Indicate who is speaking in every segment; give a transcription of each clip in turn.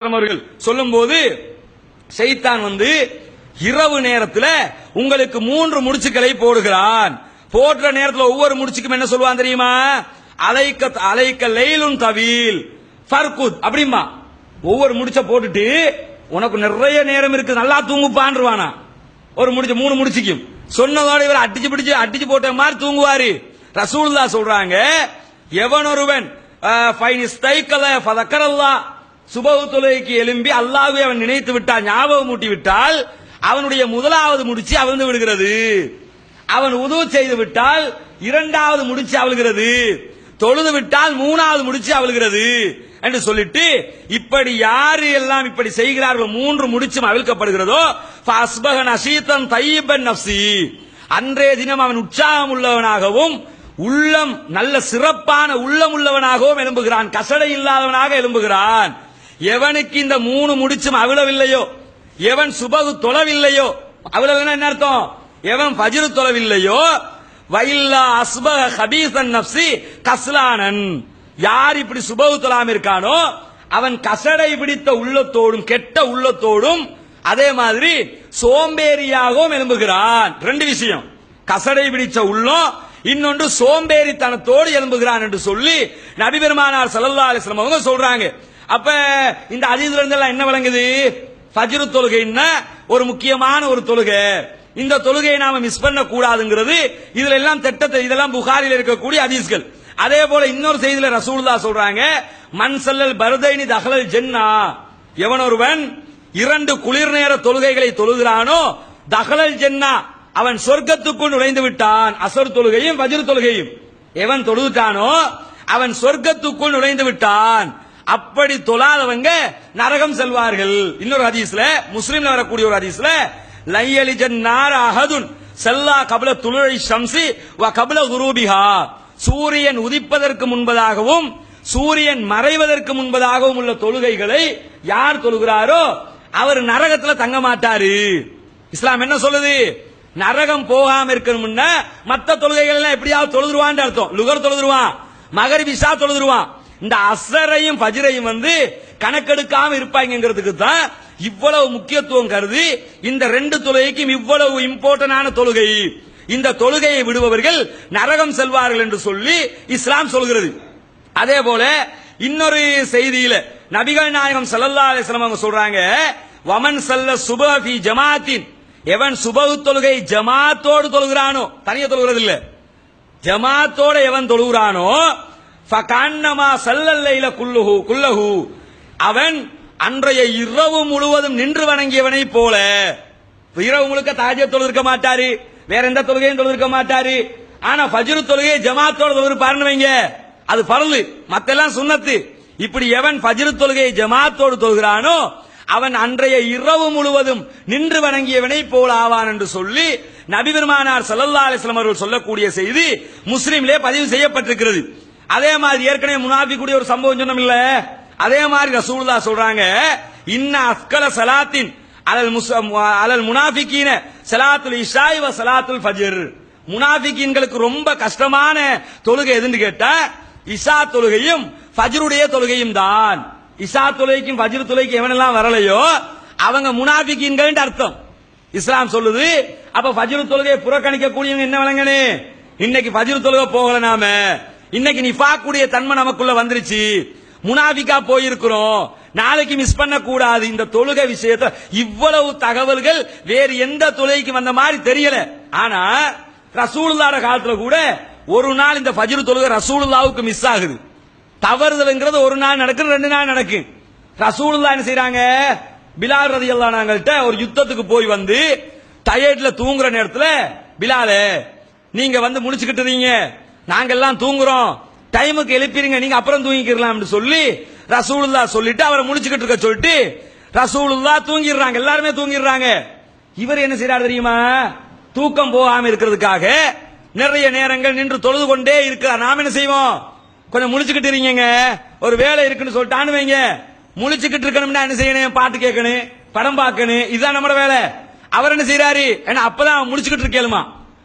Speaker 1: அவர்கள் சொல்லும் போது ஷைத்தான் இரவு நேரத்தில் உங்களுக்கு 3 முடிச்சுக்களை போடுகிறான். போடுற நேரத்தில் ஒவ்வொரு முடிச்சுக்கும் என்ன சொல்லுவான் தெரியுமா? அலைக்க லைலுன் தவீல் ஃபர்குத் அப்படிமா. ஒவ்வொரு முடிச்ச போட்டுட்டு உனக்கு நிறைய நேரம் இருக்கு நல்லா தூங்குப்பான்றுவானா. ஒரு முடிச்ச 3 முடிச்சுக்கும் சொன்னதோட இவர் அடிச்சு போட்ட மாதிரி தூங்குவாரு. ரசூலுல்லாஹ் சொல்றாங்க, எவன் ஒருவன் சுபஹ் தொழுகைக்கு எழும்பி அல்லாஹ்வை அவன் நினைத்து விட்டால், ஞாபகம் ஊட்டி விட்டால், அவனுடைய முதலாவது முடிச்சு அவிழ்ந்து விடுகிறது. அவன் உது செய்து விட்டால் இரண்டாவது முடிச்சு அவிழ்கிறது. தொழுது விட்டால் மூணாவது முடிச்சு அவிழ்கிறது என்று சொல்லிட்டு, இப்படி யாரு எல்லாம் இப்படி செய்கிறார்களோ 3 முடிச்சும் அவிழ்க்கப்படுகிறதோ ஃபஸ்பஹ நஷீதன் தய்யிபன் நஃப்ஸி, அன்றைய தினம் அவன் உற்சாகம் உள்ளவனாகவும் உள்ளம் நல்ல சிறப்பான உள்ளம் உள்ளவனாகவும் எழும்புகிறான், கசடை இல்லாதவனாக எழும்புகிறான். எவனுக்கு இந்த 3 முடிச்சும் அவிழவில்லையோ, எவன் சுபஹ் தொழவில்லையோ, அவிழவில்லைன்னா என்ன அர்த்தம்? எவன் ஃபஜ்ர் தொழவில்லையோ, வைல்லா அஸ்பஹ ஹபீஸன் நஃப்ஸி கஸ்லானன், யார் இப்படி சுபஹ் தொழாம இருக்கானோ அவன் கசடை பிடித்த உள்ளத்தோடும் கெட்ட உள்ளத்தோடும் அதே மாதிரி சோம்பேறியாகவும் எழும்புகிறான். 2 விஷயம், கசடை பிடிச்ச உள்ளம், இன்னொன்று சோம்பேறித்தனத்தோடு எழும்புகிறான் என்று சொல்லி நபி பெருமானார் ஸல்லல்லாஹு அலைஹி வஸல்லம் அவங்க சொல்றாங்க. அப்ப இந்த ஹதீஸ்ல இருந்து எல்லாம் என்ன விளங்குது? ஃபஜ்ர் தொழுகைன்னா ஒரு முக்கியமான ஒரு தொழுகை. இந்த தொழுகையை நாம மிஸ் பண்ண கூடாதுங்கிறது இதுல எல்லாம் இதெல்லாம் புகாரில இருக்கக்கூடிய ஹதீஸ்கள். அதே போல இன்னொரு செய்தியில ரசூலுல்லாஹ் சொல்றாங்க, மன் ஸல்லல் பர்தைனி தஹலல் ஜன்னா, எவன் ஒருவன் 2 குளிர் நேர தொழுகைகளை தொழுகிறானோ தஹலல் ஜன்னா, அவன் சொர்க்கத்துக்குள் நுழைந்து விட்டான். அசர் தொழுகையும் ஃபஜ்ர் தொழுகையும் எவன் தொழுதானோ அவன் சொர்க்கத்துக்குள் நுழைந்து விட்டான். அப்படி தொழாதவங்க நரகம் செல்வார்கள். இன்னொரு ஹதீஸ்ல, முஸ்லிம்ல வரக்கூடிய ஒரு ஹதீஸ்ல, லையலிஜன் நார அஹதுன் ஸல்லா கப்ல துலுஇ ஷம்ஸி வ கப்ல குரூபிஹா, சூரியன் உதிப்பதற்கு முன்பதாகவும் சூரியன் மறைவதற்கு முன்பதாகவும் உள்ள தொழுகைகளை யார் தொழுகிறாரோ அவர் நரகத்துல தங்க மாட்டாரு. இஸ்லாம் என்ன சொல்லுது? நரகம் போகாம இருக்கணும்னா மத்த தொழுகைகள் எல்லாம் எப்படியாவது தொழுதுருவான்னு அர்த்தம். லுகர் தொழுதுருவான், மகரிப் இஷா தொழுதுருவான். இந்த அஸ்ஸரையும் ஃபஜ்ரையும் கணக்கெடுக்காம இருப்பாங்கிறதுக்கு தான் இவ்வளவு முக்கியத்துவம் கருதி இந்த 2 தொழுகைக்கும் இவ்வளவு இம்பார்ட்டன்டான தொழுகை. இந்த தொழுகையை விடுபவர்கள் நரகம் செல்வார்கள் என்று சொல்லி இஸ்லாம் சொல்கிறது. அதே போல இன்னொரு செய்தியில நபிகள் நாயகம் ஸல்லல்லாஹு அலைஹி வஸல்லம் அவங்க சொல்றாங்க, வமன் ஸல்ல சுபஹ ஃபீ ஜமாஅத்தின், எவன் சுபஹ் தொழுகை ஜமாத்தோடு தொழுகிறானோ, தனியா தொழுகிறது இல்ல, ஜமாத்தோட எவன் தொழுகிறானோ, ஃபகன்னமா ஸல்லல் லைல குல்லஹு, அவன் அன்றைய இரவு முழுவதும் நின்று வணங்கியவனை போல. இரவு முழுக்க தஹஜ்ஜுத் தொழுதிருக்க மாட்டாரு, வேற எந்த தொழுகையும் தொழுதிருக்க மாட்டாரு. ஆனா ஃபஜ்ர் தொழுகை ஜமாத்தோட தொழுதிருப்பாருன்னு வைங்க, அது ஃபர்லு, மத்தெல்லாம் சுன்னத்து. இப்படி எவன் ஃபஜ்ர் தொழுகை ஜமாத்தோடு தொழுகிறானோ அவன் அன்றைய இரவு முழுவதும் நின்று வணங்கியவனை போல ஆவான் என்று சொல்லி நபி பெருமானார் ஸல்லல்லாஹு அலைஹி வஸல்லம் அவர்கள் சொல்லக்கூடிய செய்தி முஸ்லிம்லே பதிவு செய்யப்பட்டிருக்கிறது. அதே மாதிரி ஏற்கனவே முனாஃபிக்குடைய ஒரு சம்பவம் சொன்னோம் இல்ல, அதே மாதிரி ரசூலுல்லாஹ் சொல்றாங்க, இன்ன அஸ்கல ஸலாத்தின் அலல் முனாஃபிகீன ஸலாத்துல் இஷா வ ஸலாத்துல் ஃபஜ்ர், முனாஃபிகீன்களுக்கு ரொம்ப கஷ்டமான தொழுகை எதுன்னு கேட்டா இஷா தொழுகையும் ஃபஜ்ருடைய தொழுகையும் தான். இஷா தொழுகைக்கும் ஃபஜ்ர் தொழுகைக்கு எவனெல்லாம் வரலையோ அவங்க முனாஃபிகீன்கள் அர்த்தம். இஸ்லாம் சொல்லுது. அப்ப ஃபஜ்ர் தொழுகையை புறக்கணிக்க கூடியவங்க என்ன வழங்கனே? இன்னைக்கு ஃபஜ்ர் தொழுகை போகல, நாம இன்னைக்கு நிஃபாக்குடைய தன்மை நமக்குள்ள வந்துருச்சு, முனாஃபிகா போயிருக்கிறோம், நாளைக்கு மிஸ் பண்ண கூடாது. இந்த தொழுகை விஷயத்துல இவ்வளவு தகவல்கள் வேறு எந்த தொழுகைக்கு வந்த மாதிரி தெரியல. ஆனா ரசூலுல்லாஹ் காலத்துல கூட ஒரு நாள் இந்த ஃபஜ்ர் தொழுகை ரசூலுல்லாஹ்வுக்கு மிஸ் ஆகுது. தவறுதல்ங்கிறது ஒரு நாள் நடக்கும், 2 நாள் நடக்கும். ரசூலுல்லாஹ் என்ன செய்றாங்க, பிலால் ரலியல்லாஹு அன்ஹுட்ட ஒரு யுத்தத்துக்கு போய் டயர்ட்ல தூங்குற நேரத்துல, பிலாலே நீங்க முழிச்சுக்கிட்டு இருக்கீங்க, நாங்க எல்லாம் தூங்குறோம், டைமுக்கு எழுப்பிடுங்க, நீங்க அப்புறம் தூங்கிக்கலாம் சொல்லி ரசூலுல்லாஹ் சொல்லிட்டு அவரை முழிச்சுக்கிட்டு இருக்க சொல்லிட்டு ரசூலுல்லாஹ் தூங்கிடுறாங்க, எல்லாருமே தூங்கிடுறாங்க. இவர் என்ன செய்யறாரு தெரியுமா? தூக்கம் போகாம இருக்கிறதுக்காக நிறைய நேரங்கள் நின்று தொழுது கொண்டே இருக்கிறார். நாம என்ன செய்வோம்? கொஞ்சம் முழிச்சுக்கிட்டு இருக்கீங்க, ஒரு வேலை இருக்குன்னு சொல்லிட்டான்னு வைங்க, முழிச்சுக்கிட்டு இருக்கணும்னா என்ன செய்யணும்? பாட்டு கேட்கணும், படம் பார்க்கணும், இதுதான் நம்ம வேலை. அவர் என்ன செய்யறாரு? ஏன்னா அப்பதான் முழிச்சுக்கிட்டு இருக்கேளுமா,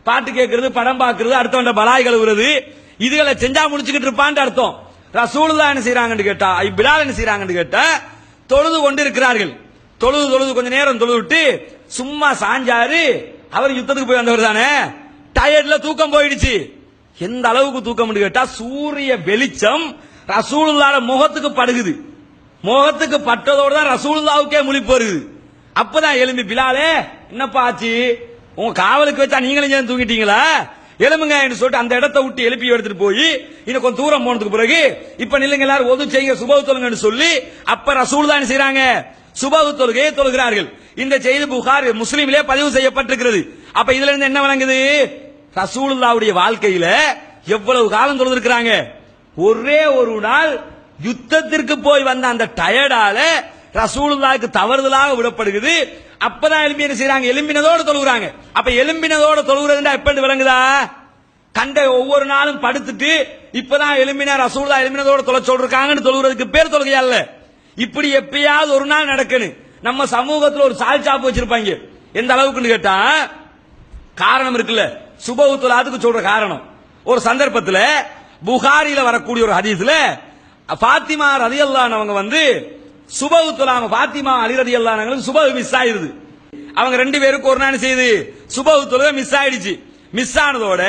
Speaker 1: பாட்டு கேட்கறது, படம் பார்க்கறது, அடுத்தவண்ட பலாய் கழுவுறது, இதுகளை செஞ்சா முடிச்சுக்கிட்டு இருப்பான்னு அர்த்தம். ரசூலுல்லாஹ் என்ன செய்றாங்கன்னு கேட்டா, பிலால் என்ன செய்றாங்கன்னு கேட்டா, தொழுது கொண்டிருக்கிறார்கள். தொழுது கொஞ்ச நேரம் தொழுது விட்டு சும்மா சாஞ்சாரு. அவர் யுத்தத்துக்கு போய் வந்தவர் தானே, டயர்ட்ல தூக்கம் போயிடுச்சு. எந்த அளவுக்கு தூக்கம் கேட்டா, சூரிய வெளிச்சம் ரசூலுல்லாஹ் முகத்துக்கு படுகுது. முகத்துக்கு பட்டதோடு தான் ரசூலுல்லாஹ்வுக்கே முழிப்பு வருது. அப்பதான் எழும்பி, பிலாலே என்னப்பா ஆச்சு, உங்க காவலுக்கு வச்சா நீங்களும் சேர்ந்து தூங்கிட்டீங்களா, எழும்புங்க என்று சொல்லிட்டு அந்த இடத்தை விட்டு எழுப்பி எடுத்துட்டு போய் இன்னும் கொஞ்சம் தூரம் போனதுக்கு பிறகு இப்ப நில்லுங்க எல்லாரும் ஒது செய்யுங்க சுபஹ் தொழுங்கன்னு சொல்லி அப்ப ரசூலுல்லாஹ் என்ன செய்றாங்க, சுபஹ் தொழுகையை தொழுகிறார்கள். இந்த செய்தி புகாரி முஸ்லிமிலே பதிவு செய்யப்பட்டிருக்கிறது. அப்ப இதுல இருந்து என்ன விளங்குது, ரசூலுல்லாஹ்வுடைய வாழ்க்கையில எவ்வளவு காலம் தொழுதிருக்கிறாங்க. ஒரே ஒரு நாள் யுத்தத்திற்கு போய் வந்த அந்த டயர்டால ரசூலுல்லாஹ்வுக்கு தவறுதலாக விடப்படுகிறது. அப்பதான் எழுப்பி என்ன செய்றாங்க, எலும்பினதோடு தொழுகிறாங்க. அப்ப எலும்பினதோடு தொழுகிறதுனா எப்படி விளங்குதா, கண்ட ஒவ்வொரு நாளும் படுத்துட்டு இப்பதான் எலும்பினா ரசூலுல்லாஹ் எலும்பினதோடு தொலை சொல்றாங்கன்னு தொழுகிறதுக்கு பேர் தொழுகையா இல்ல. இப்படி எப்பயாவது ஒரு நாள் நடக்கணும். நம்ம சமூகத்தில் ஒரு சால் சாப்பு வச்சிருப்பாங்க. எந்த அளவுக்குன்னு கேட்டா, காரணம் இருக்குல்ல, சுபஹ் தொழாதுக்கு சொல்ற காரணம். ஒரு சந்தர்ப்பத்தில் புகாரில வரக்கூடிய ஒரு ஹதீஸ்ல ஃபாத்திமா ரலியல்லாஹு அன்ஹா அவங்க வந்து சுபஹ் தொழாம, ஃபாத்திமா அலி ரலியல்லாஹு அன்ஹா சுபஹ் மிஸ் ஆயிருது. அவங்க ரெண்டு பேருக்கு ஒரு நாள் செய்து சுபஹ் தொழுகை மிஸ் ஆயிடுச்சு. மிஸ் ஆனதோட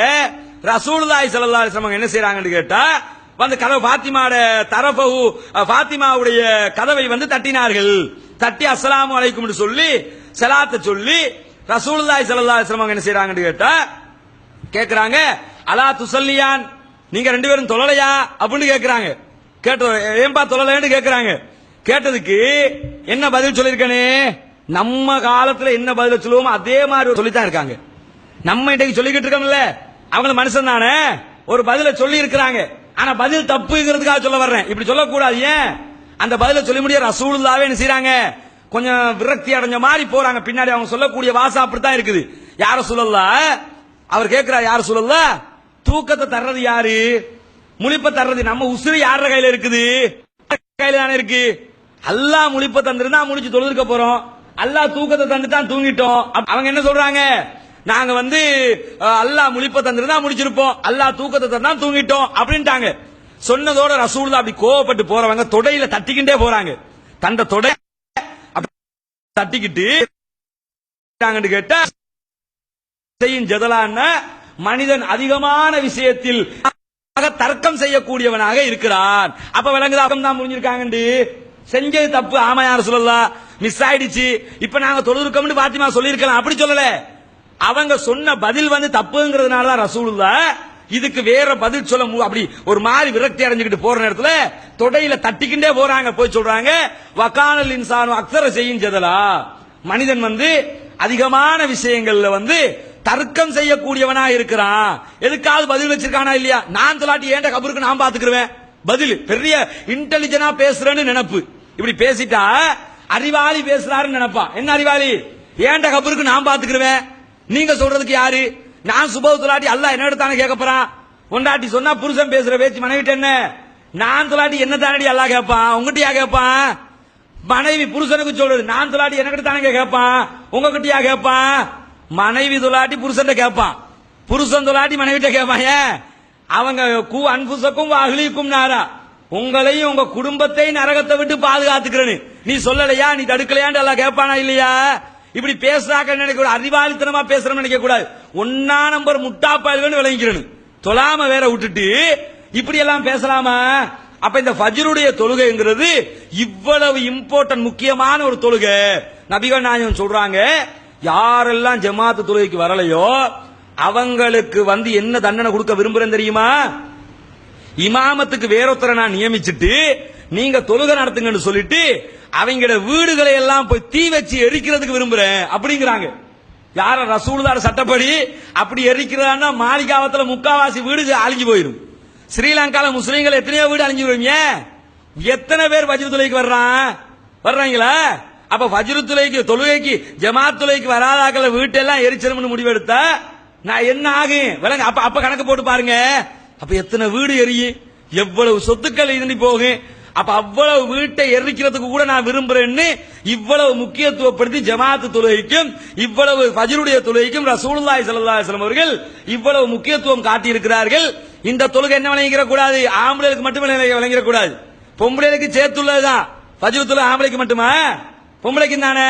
Speaker 1: ரசூலுல்லாஹி ஸல்லல்லாஹு அலைஹி வஸல்லம் என்ன செய்றாங்கன்னு கேட்டா, வந்து கதவு ஃபாத்திமாவுடைய கதவை வந்து தட்டினார்கள். தட்டி அஸ்ஸலாமு அலைக்கும் சொல்லி ஸலாத்தை சொல்லி ரசூலுல்லாஹி ஸல்லல்லாஹு அலைஹி வஸல்லம் என்ன செய்றாங்கன்னு கேட்டா, கேக்குறாங்க, அலா துஸல்லியான், நீங்க ரெண்டு பேரும் தொழலையா அப்படின்னு கேக்குறாங்க. கேட்ட ஏன்பா தொழலைன்னு கேக்குறாங்க. கேட்டதுக்கு என்ன பதில் சொல்லிருக்கனே, நம்ம காலத்துல என்ன பதில் சொல்லுவோமோ அதே மாதிரி சொல்லித்தான் இருக்காங்க. நம்ம இன்னைக்கு சொல்லிக்கிட்டு இருக்கோம்ல, அவங்க மனுஷன் தானே, ஒரு பதில சொல்லி இருக்கிறாங்க. ஆனா பதில் தப்புங்கிறதுக்காக சொல்ல வர்றேன், இப்படி சொல்லக்கூடாது. ஏன், அந்த பதில சொல்லி முடிய ரசூலுல்லாஹ்வே என்ன செய்றாங்க, கொஞ்சம் விரக்தி அடைஞ்ச மாதிரி போறாங்க. பின்னாடி அவங்க சொல்லக்கூடிய வாசம் அப்படித்தான் இருக்குது. யார சொல்லலாம், அவர் கேட்கிறார், யார சொல்லலாம், தூக்கத்தை தர்றது யாரு, முழிப்ப தர்றது நம்ம உசுறு யார கையில இருக்குது, கையில தானே இருக்கு. அல்லாஹ் முழிப்ப தந்திருந்தா முழிச்சு தொழுதுக்க போறோம், அல்லாஹ் தூக்கத்தை தந்து தான் தூங்கிட்டோம். அவங்க என்ன சொல்றாங்க, நாங்க வந்து அல்லாஹ் முழிப்ப தந்திருந்தா முடிச்சிருப்போம், அல்லாஹ் தூக்கத்தை தந்தா தூங்கிட்டோம் அப்படின்ட்டாங்க. சொன்னதோட ரசூலுல்லாஹ் அப்படி கோவப்பட்டு போறவங்க தொடையில தட்டிக்கிட்டே போறாங்க. தண்ட தொடை தட்டிக்கிட்டு கேட்டா செய்யும் ஜதலான்னா மனிதன் அதிகமான விஷயத்தில் தர்க்கம் செய்யக்கூடியவனாக இருக்கிறான். அப்ப விளங்குதா, தான் புரிஞ்சிருக்காங்க, செஞ்சது தப்பு. ஆமா யார சொல்லலாம், மிஸ் ஆயிடுச்சு, இப்ப நாங்க தொழுதுருக்கோம்னு பாத்திமா சொல்லிருக்கலாம், அப்படி சொல்லல. அவங்க சொன்ன பதில் வந்து தப்புங்கிறதுனால தான் ரசூலுல்லாஹ் இதுக்கு வேற பதில் சொல்ல அப்படி ஒரு மாதிரி விரக்தி அடைஞ்சுக்கிட்டு போற நேரத்துல தொடையில தட்டிக்கிட்டே போறாங்க. போய் சொல்றாங்க, வகானல் இன்சானு அக்ஸர செய்யும் ஜதலா, மனிதன் வந்து அதிகமான விஷயங்கள்ல வந்து தர்க்கம் செய்யக்கூடியவனா இருக்கிறான். எதுக்காவது பதில் வச்சிருக்கானா இல்லையா, நான் தொலாட்டி ஏண்ட கபருக்கு நான் பாத்துக்கிறேன், பதில் பெரிய இன்டெலிஜென்டா பேசுறேன்னு நினைப்பு. இப்படி பேசிட்டா அறிவாளி பேசுறாருன்னு நினைப்பான். என்ன அறிவாளி, ஏண்ட கபருக்கு நான் பாத்துக்கிறேன், நீங்க சொல்றதுக்கு யாரு, நான் சுபஹ் தொலாட்டி அல்லாஹ் என்ன எடுத்தானே கேட்க போறான். பொண்டாட்டி சொன்னா புருஷன் பேசுற பேச்சு மனைவிட்ட என்ன, நான் தொலாட்டி என்ன தானடி அல்லாஹ் கேட்பான், உங்ககிட்டயா கேட்பான். மனைவி புருஷனுக்கு சொல்றது, நான் தொலாட்டி எனக்கு தானே கேட்பான், உங்ககிட்டயா கேட்பான். மனைவி தொலாட்டி புருஷன் கேட்பான், புருஷன் தொலாட்டி மனைவிட்ட கேட்பான். ஏன், அவங்க அன்புசக்கும் அகலிக்கும் நாரா, உங்களையும் உங்க குடும்பத்தையும் நரகத்தை விட்டு பாதுகாத்துக்கிறேன்னு நீ சொல்லலையா, நீ தடுக்கலையான்னு எல்லாம் கேட்பானா இல்லையா. இப்படி பேசுறாக்க நினைக்க, அறிவாளித்தனமா பேசுறோம் நினைக்க கூடாது. ஒன்னா நம்பர் முட்டாப்பாயில்னு விளங்கிக்கிறேன். தொழாம வேற விட்டுட்டு இப்படி எல்லாம் பேசலாமா. அப்ப இந்த ஃபஜ்ருடைய தொழுகைங்கிறது இவ்வளவு இம்பார்ட்டன்ட் முக்கியமான ஒரு தொழுகை. நபிகள் நாயகம் சொல்றாங்க, யாரெல்லாம் ஜமாத்து தொழுகைக்கு வரலையோ அவங்களுக்கு வந்து என்ன தண்டனை கொடுக்க விரும்புறேன் தெரியுமா, இமாமத்துக்கு வேறொருத்தரை நான் நியமிச்சுட்டு நீங்க தொழுகை நடத்துங்கன்னு சொல்லிட்டு அவங்களோட வீடுகளை எல்லாம் போய் தீ வச்சு எரிக்கிறதுக்கு விரும்புறேன் அப்படிங்கிறாங்க. யார, ரசூலுல்லாஹ் சட்டப்படி அப்படி எரிக்கிறதா மாளிகாவத்துல முக்காவாசி வீடு அழிஞ்சு போயிடும். ஸ்ரீலங்கால முஸ்லீம்கள் எத்தனையோ வீடு அழிஞ்சு போயிருங்க. எத்தனை பேர் ஃபஜ்ர் தொழுகைக்கு வர்றாங்களா. அப்ப ஃபஜ்ர் தொழுகைக்கு ஜமாத் தொழுகைக்கு வராதாக்கள் வீட்டெல்லாம் எரிச்சிரும்னு முடிவெடுத்தா நான் என்ன ஆகும் விளங்க. அப்ப கணக்கு போட்டு பாருங்க, அப்ப எத்தனை வீடு எரியும், எவ்வளவு சொத்துக்கள் இருந்து போகும். அப்ப அவ்வளவு வீட்டை எரிக்கிறதுக்கு கூட நான் விரும்புறேன்னு இவ்வளவு முக்கியத்துவப்படுத்தி ஜமாத்து தொழுகைக்கும் இவ்வளவு ஃபஜ்ருடைய தொழுகைக்கும் ரசூலுல்லாஹி ஸல்லல்லாஹு அலைஹி வஸல்லம் அவர்கள் இவ்வளவு முக்கியத்துவம் காட்டி இருக்கிறார்கள். இந்த தொழுகை என்ன விளங்கிற கூடாது, ஆம்பளைகளுக்கு மட்டும் விளங்கிற கூடாது, பொம்பளைகளுக்கு சேர்த்துள்ளதுதான். ஃபஜ்ர் தொழுகை ஆம்பளைக்கு மட்டுமா? பொம்பளைக்கு தானே.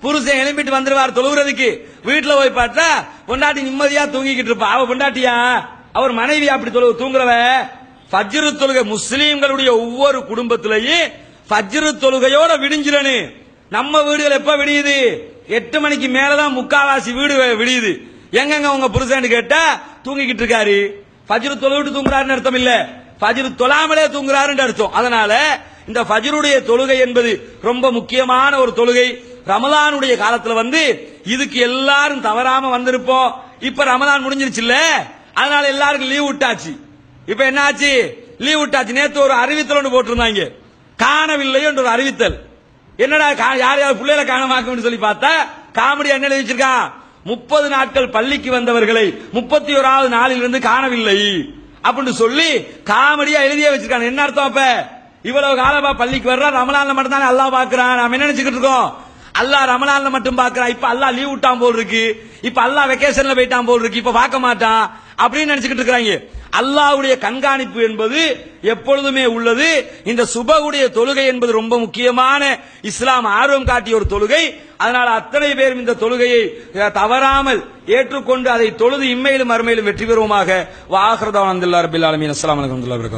Speaker 1: புருஷன் எழும்பிட்டு வந்துருவார் தொழுகிறதுக்கு. வீட்டுல போய் பார்த்தா பொண்டாட்டி நிம்மதியா தூங்கிக்கிட்டு இருப்பா. அவ பொண்டாட்டியா? அவர் மனைவி அப்படி தூங்குறவ. ஃபஜ்ர் தொழுகை முஸ்லீம்களுடைய ஒவ்வொரு குடும்பத்திலையும் ஃபஜ்ர் தொழுகையோட விடிஞ்சிரனு. நம்ம வீடுகள் எப்ப விடியுது? 8 மணிக்கு மேலதான் முக்காவாசி வீடு விடியுது. எங்கங்க உங்க புருஷன் கேட்டா தூங்கிக்கிட்டு இருக்காரு. ஃபஜ்ர் தொழுவிட்டு தூங்குறாருன்னு அர்த்தம் இல்ல, ஃபஜ்ர் தொழாமலே தூங்குறாருன்னு அர்த்தம். அதனால இந்த ஃபஜ்ருடைய தொழுகை என்பது ரொம்ப முக்கியமான ஒரு தொழுகை. ரமலானுடைய காலத்துல இதுக்கு எல்லாரும் தவறாம வந்திருப்போம். இப்ப ரமலான் முடிஞ்சிருச்சு இல்ல, அதனால எல்லாருக்கும் லீவ் விட்டாச்சு. இப்ப என்ன ஆச்சு? லீவ் விட்டாச்சு. நேத்து ஒரு அறிவித்தல் ஒன்று போட்டிருந்தாங்க, காணவில்லை என்று ஒரு அறிவித்தல். என்னடா யார் யார் பிள்ளைகளை காணமாக்கும் சொல்லி பார்த்தா காமெடி என்ன எழுதி வச்சிருக்கான், 30 நாட்கள் பள்ளிக்கு வந்தவர்களை 31வது நாளிலிருந்து காணவில்லை அப்படின்னு சொல்லி காமெடியா எழுதியே வச்சிருக்காங்க. என்ன அர்த்தம்? அப்ப இவ்வளவு காலமா பள்ளிக்கு வர்றா, ரமலான்ல மட்டும் தானே அல்லாஹ் பாக்குறான். நாம என்ன நினைச்சுக்கிட்டு இருக்கோம்? அல்லாஹ் ரமலான்ல மட்டும் பாக்குறான். இப்ப அல்லாஹ் லீவ் விட்டான் போல் இருக்கு, இப்ப அல்லாஹ் வெக்கேஷன்ல போயிட்டான் போல் இருக்கு, இப்ப பார்க்க மாட்டான் அப்படின்னு நினைச்சுக்கிட்டு இருக்காங்க. அல்லாஹ்வுடைய கண்காணிப்பு என்பது எப்பொழுதுமே உள்ளது. இந்த சுபஹுடைய தொழுகை என்பது ரொம்ப முக்கியமான இஸ்லாம் ஆர்வம் காட்டிய ஒரு தொழுகை. அதனால அத்தனை பேரும் இந்த தொழுகையை தவறாமல் ஏற்றுக்கொண்டு அதை தொழுது இம்மையிலும் மறுமையிலும் வெற்றி பெறுவோமாக. வ ஆகிரு தஅவானா அல்ஹம்துலில்லாஹி ரப்பில் ஆலமீன். அஸ்ஸலாமு அலைக்கும் வரஹ்மத்துல்லாஹி வபரகாத்துஹு.